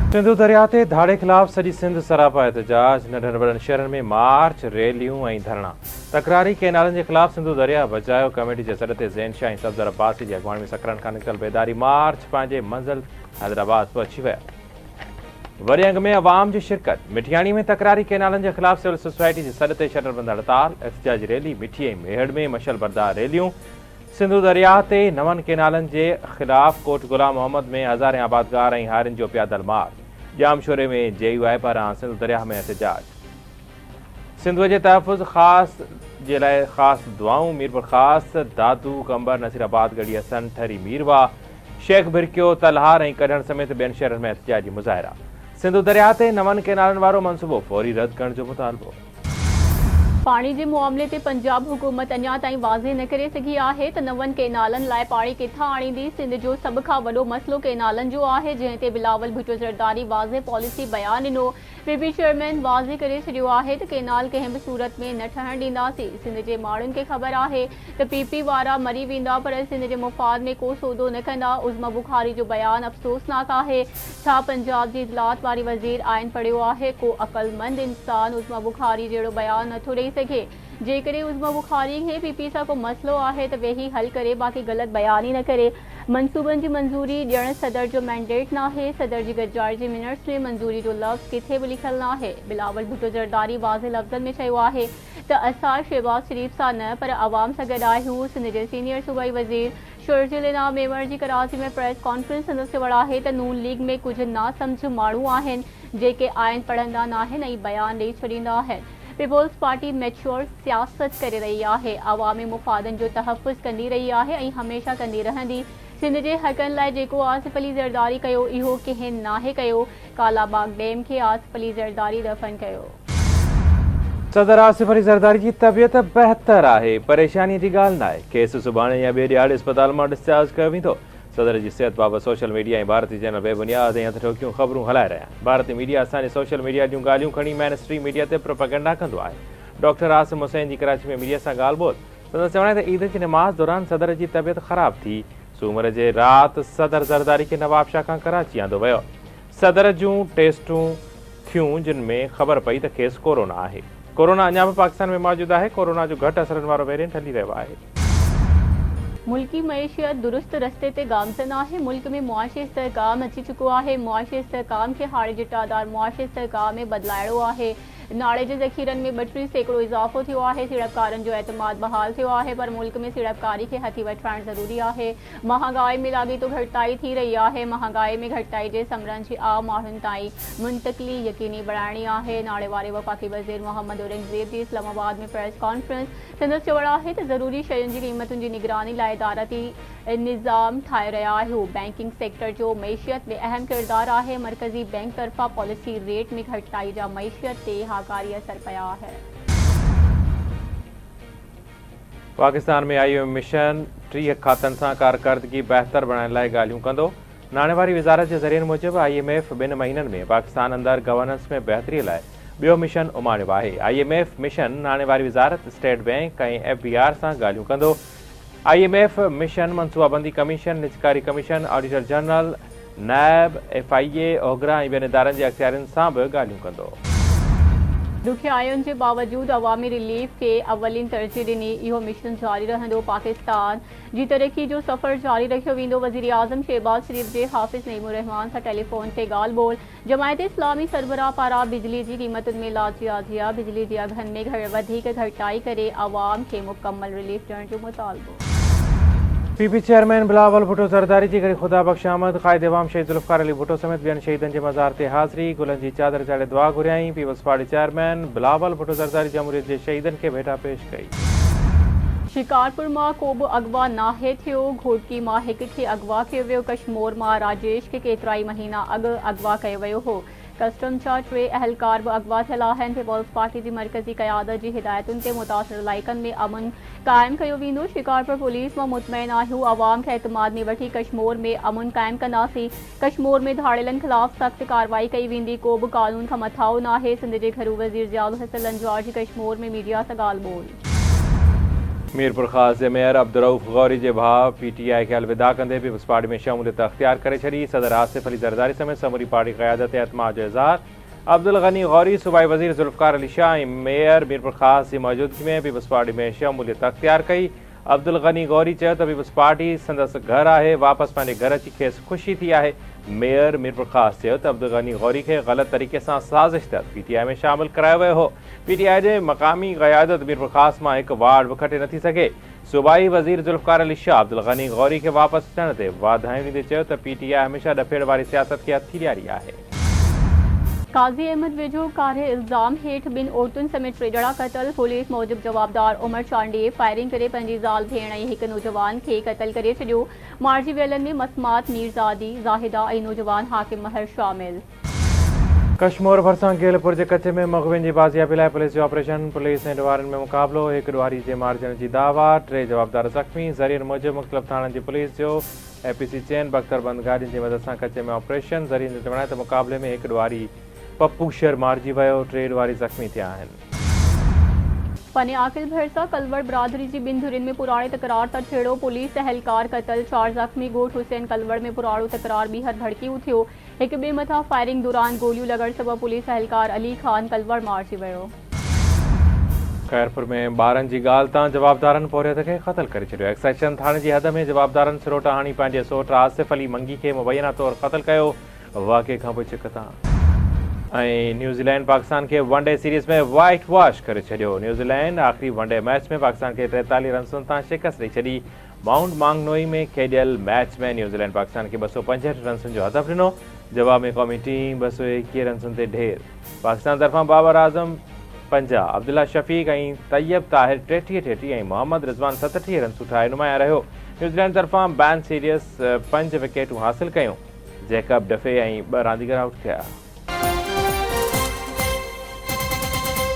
सिंधु दरिया ते धाड़े खिलाफ़ सॼी सिंध सरापा एहतजाज। नंढनि वॾनि शहरनि में मार्च, रैलियूं ऐं धरणा। तकरारी केनालनि जे ख़िलाफ़ सिंधु दरिया बचायो कमेटी जे सॾ ते ज़ैन शाह ऐं सफदर अब्बासी जी अॻवानी में सकरनि खां निकितल बेदारी मार्च पंहिंजे मंज़िल हैदराबाद पहुची विया। वॾे अंग में अवाम जी शिरकत। मिठियाणी में तकरारी केनालनि जे ख़िलाफ़ सिविल सोसाइटी जे सॾ ते शटरबंद हड़ताल, एहतजाजी रैली। मिठी ऐं मेहड़ में मशल बरदार रैलियूं। सिंधु दरिया ते नवनि केनालनि जे ख़िलाफ़ कोट गुलाम मोहम्मद में हज़ारें आबादगार ऐं हारियुनि जो पैदल मार्च। जामशोरे में JUI पारां सिंधु दरिया में एहतजाज। सिंधु जे तहफ़ुज़ ख़ासि जे लाइ ख़ासि दुआऊं। मीरपुर ख़ासि, दादू, कंबर, नसीराबाद, गढ़ी हसन, ठरी, मीरवा, शेख भिरकियो, तलहार ऐं कढण समेत ॿियनि शहरनि में एहतजाजी मुज़ाहिरा। सिंधु दरिया ते नवनि केनालनि वारो मनसूबो फौरी रद्द करण जो मुतालबो। पाणी जे मामले ते पंजाब हुकूमत अञा ताईं वाज़े न करे सघी आहे त नवनि केनालनि लाइ पाणी किथां आणींदी। सिंध जो सभ खां वॾो मसइलो केनालनि जो आहे, जंहिं ते बिलावल भुट्टो ज़रदारी वाज़े पॉलिसी बयानु ॾिनो। PB चेयरमैन वाज़े करे छॾियो आहे त केनाल कंहिं बि सूरत में न ठहण ॾींदासीं। सिंध जे माण्हुनि खे ख़बर आहे त PP वारा मरी वेंदा, पर सिंध जे मुफ़ाद में को सौदो न कंदा। उज़्मा बुखारी जो बयानु अफ़सोसनाक आहे। छा पंजाब जी इज़लात वारी वज़ीर आइन पढ़ियो आहे? को अक़लमंद इंसान उज़्मा बुखारी जहिड़ो बयानु नथो ॾेई सघे। जेकॾहिं उज़्मा बुखारी खे PP सां को मसइलो आहे त वेही हल करे, बाक़ी ग़लति बयान ई न करे। मनसूबनि जी मंज़ूरी ॾियणु सदर जो मैंडेट नाहे। सदर जी गॾिजाणी जे मिनट्स में मंज़ूरी जो लफ़्ज़ किथे बि लिखियलु नाहे। बिलावल भुट्टो ज़रदारी वाज़े लफ़्ज़नि में चयो आहे त असां शहबाज़ शरीफ़ सां न, पर अवाम सां गॾु आहियूं। सिंध जे सीनियर सूबाई वज़ीर शोरजिल इनाम मेमण जी कराची में प्रेस कॉन्फ्रेंस संदसि चवणु आहे त नून लीग में कुझु नासमझ माण्हू आहिनि जेके आइन पढ़ंदा नाहिनि ऐं बयान ॾेई छॾींदा आहिनि। पीपुल्स पार्टी मैच्योर सियासत करे रही आहे, अवामी मुफ़ादनि जो तहफ़ुज़ कंदी रही आहे ऐं हमेशह कंदी रहंदी। सिंध जे हक़नि लाइ जेको आसिफ अली ज़रदारी कयो, इहो कंहिं नाहे कयो। कालाबाग डैम खे आसिफ अली ज़रदारी दफ़न कयो। सदर आसिफ अली ज़रदारी जी तबियत बहितर आहे, परेशानी जी ॻाल्हि न आहे। केस सुभाणे या ॿिए ॾियारे अस्पताल मां डिस्चार्ज कयो वेंदो। सदर जी सिहत बाबति सोशल मीडिया ऐं भारतीय चैनल बेबुनियाद ऐं हथ ठोकियूं ख़बरूं हलाए रहिया आहिनि। भारतीय मीडिया असांजे सोशल मीडिया जूं ॻाल्हियूं खणी मेन स्ट्रीम मीडिया ते प्रोपेगेंडा कंदो आहे। डॉक्टर आसिम हुसैन जी कराची में मीडिया सां ॻाल्हि ॿोल। संदसि चवण आहे त ईद जी नमाज़ दौरान सदर जी तबियत ख़राब थी। सूमर जे राति सदर ज़रदारी खे नवाब शाह खां कराची आंदो वियो। सदर जूं टेस्टूं थियूं जिन में ख़बर पई त खेसि कोरोना आहे। कोरोना अञा बि पाकिस्तान में मौजूदु आहे। कोरोना जो घटि असरनि वारो वेरिएंट हली रहियो आहे। मुल्की मईशियत दुरुस्त रस्ते ते गामज़न आहे। मुल्क में मुआशी इस्तेहकाम अची चुको आहे। मुआशी इस्तेहकाम खे हाणे जिटादार मुआशी इस्तेहकाम में बदिलाइणो आहे। नाले जे ज़ख़ीरनि में 32% इज़ाफ़ो थियो आहे। सीड़पकारनि जो एतमाद बहाल थियो आहे, पर मुल्क में सीड़पकारी खे हथी वठाइणु ज़रूरी आहे। महांगाई में लाॻीतो घटिताई थी रही आहे। महांगाई में घटिताई जे समरनि जी आम माण्हुनि ताईं मुंतक़िली यकीनी बणाइणी आहे। नाले वारे वफ़ाक़ी वज़ीर मोहम्मद औरंगज़ेब जी इस्लामाबाद में प्रेस कॉन्फ्रेंस संदसि चवणु आहे त ज़रूरी शयुनि जी क़ीमतुनि जी निगरानी लाइ इदारती निज़ाम ठाहे रहिया आहियूं। बैंकिंग सेक्टर जो मईशियत में अहम किरदारु आहे। मरकज़ी बैंक तरफ़ां पॉलिसी रेट में घटिताई जा मईशियत ते हाकारी असर पिया है। पाकिस्तान में IMF मिशन 30 खातनि सां कारकर्दगी बहितर बणाइण लाइ ॻाल्हियूं कंदो। नाणेवारी वज़ारत जे ज़रियनि मूजिबि IMF 2 महीननि में पाकिस्तान अंदरि गवर्नेंस में बहितरीअ लाइ ॿियो मिशन उमाणियो आहे। IMF मिशन नाणेवारी वज़ारत, स्टेट बैंक ऐं FBR सां ॻाल्हियूं कंदो। IMF मिशन मनसूबाबंदी कमीशन, निजकारी commission, auditor general, NAB, FIA, OGRA ऐं ॿियनि इदारनि जे अख़्तियारनि सां बि ॻाल्हियूं कंदो। दुखियायुनि जे बावजूदि अवामी रिलीफ खे अवलिन तरजीह ॾिनी। इहो मिशन जारी रहंदो। पाकिस्तान जी तरक़ी जो सफ़र जारी रखियो वेंदो। वज़ीर आज़म शहबाज़ शरीफ़ जे हाफ़िज़ नईमुर रहमान सां टेलीफोन ते ॻाल्हि ॿोल। जमायत इस्लामी सरबराह पारां बिजली जी क़ीमतुनि में लाजियाजिया, बिजली जे अघनि में वधीक घटिताई करे अवाम खे मुकमल रिलीफ ॾियण जो मुतालबो। PP चेयरमैन बिलावल भुट्टो ज़रदारी जी गरी ख़ुदा बख़्श अहमद, क़ाइद इमाम शहीद ज़ुल्फ़िकार अली भुट्टो समेत ॿियनि शहीदनि जे मज़ार ते हाज़िरी, गुलनि जी चादर चाढ़े दुआ घुरियाई। People's party chairman Bilawal Bhutto Zardari जमहूरियत जे शहीदनि खे भेटा पेश कई। शिकारपुर मां को बि अगवा नाहे थियो। घोटकी मां हिक खे अगवा कयो वियो। कश्मोर मां राजेश खे केतिरा ई महीना अॻु अगवा कयो वियो हो। कस्टम जा 3 अहलकार बि अगवा थियल आहिनि। पीपल्स पार्टी जी मरकज़ी क़यादत जी हिदायतुनि ते मुतासिर इलाइक़नि में अमन क़ाइमु कयो वेंदो। शिकारपुर पुलिस मां मुतमइन आहियूं। अवाम खे एतमाद में वठी कश्मोर में अमन क़ाइमु कंदासीं। कश्मोर में धाड़ेलनि ख़िलाफ़ सख़्त कार्रवाई कई वेंदी। को बि क़ानून खां मथां नाहे। सिंध जे घरू वज़ीर ज़ियाउल हसन लंजवार जी कश्मोर में मीडिया सां ॻाल्हि ॿोल। मीरपुर ख़ास जे मेयर अब्दुर्रऊफ़ गौरी के भाउ PTI के अलविदा कंदे पीपल्स पार्टी में शमूलियत अख्तियार करे छड़ी। सदर आसिफ अली ज़रदारी समेत समूरी पार्टी क़यादत एतमाद जो इज़हार। अब्दुल गनी गौरी सूबाई वज़ीर ज़ुल्फ़िकार अली शाह ऐं मेयर मीरपुर ख़ास की मौजूदगी में पीपल्स पार्टी में शमूलियत अख्तियार कई। अब्दुल गनी गौरी चयो त पीपल्स पार्टी संदसि घर आहे, वापसि पंहिंजे घर अची खेसि ख़ुशी थी आहे। मेयर मीरपुर ख़ास चयो त अब्दुल गनी गौरी खे ग़लति तरीक़े सां साज़िश तहत PTI में शामिल करायो वियो हो। PTI जे मक़ामी क़यादत मीरपुर ख़ास मां हिकु वार्ड बि खटे नथी सघे। सूबाई वज़ीर ज़ुल्फ़िकार अली शाह अब्दुल गनी गौरी खे वापसि अचण ते वाधायूं ॾींदे चयो त PTI हमेशह ॾफेड़ वारी सियासत खे हथी ॾियारी आहे। काज़ी अहमद वेझो कारे इल्ज़ाम हेठि ॿिनि औरतुनि समेत 3 ॼणा क़तल। पुलिस मूजिबि जवाबदार उमर चांडीअ फायरिंग करे पंहिंजी ज़ाल भेण ऐं हिकु नौजवान खे क़तल करे छॾियो। मारिजी वियलनि में मसमात मीरज़ादी, ज़ाहिदा ऐं नौजवान हाकिम महर शामिल। कश्मीर भरिसां गेलपुर जे कचे में मग़विन जी बाज़ियाबी लाइ पुलिस जो ऑपरेशन। पुलिस ऐं ॾुआरनि में मुक़ाबिलो, हिकु ॾुआरी जे मारिजण जी दावा, 3 जवाबदार ज़ख़्मी। ज़रियनि मूजिबि मुख़्तलिफ़ थाणनि जी पुलिस जो APC चैन बख़्तरबंद गाॾियुनि जी मदद सां कचे में ऑपरेशन। ज़रियनि जो चवण आहे त मुक़ाबले में हिकु ॾुआरी पप्पू शर मारिजी वियो, 3 ॾुआरी ज़ख़्मी थिया आहिनि। पने आकिल भरसा कलवड़ बिरादरी जी 2 धुरियुनि में पुराणे तकरार तां छेड़ो। पुलिस एहलकार क़तल, 4 ज़ख़्मी। ॻोठ हुसैन कलवड़ में पुराणो तकरार ॿीहर भड़की उथियो। हिकु ॿिए मथां फायरिंग दौरान गोलियूं लॻण सबबि पुलिस एहलकार अली ख़ान कलवड़ मारिजी वियो। ख़ैरपुर में ॿारनि जी ॻाल्हि तां जवाबदारनि पोरियत खे क़तल करे छॾियो। एक्सेशन थाणे जी हद में जवाबदारनि सिरोटा हणी पंहिंजे सोट आसिफ अली मंगी खे मुबैना तौरु क़तल कयो। वाक़े खां पोइ चिक तां ऐं न्यूज़ीलैंड पाकिस्तान खे वनडे सीरीज़ में वाइट वॉश करे छॾियो। न्यूज़ीलैंड आख़िरी वनडे मैच में पाकिस्तान खे 43 रन्सुनि तां शिकस्त ॾेई छॾी। माउंट मांगनोई में खेॾियल मैच में न्यूज़ीलैंड पाकिस्तान खे 265 रन्सुनि जो हदफ़ ॾिनो। जवाब में क़ौमी टीम 221 रन्सुनि ते ढेर। पाकिस्तान तरफ़ां बाबर आज़म 50, अब्दुल्ला शफ़ीक़ ऐं तैयब ताहिर 33 ऐं मोहम्मद रिज़वान 37 रन्सूं ठाहे नुमाया रहियो। न्यूज़ीलैंड तरफ़ां बैन सीरियस 5 विकेटूं हासिल कयूं। जैकब डफे ऐं 2 रांदीगर आउट थिया।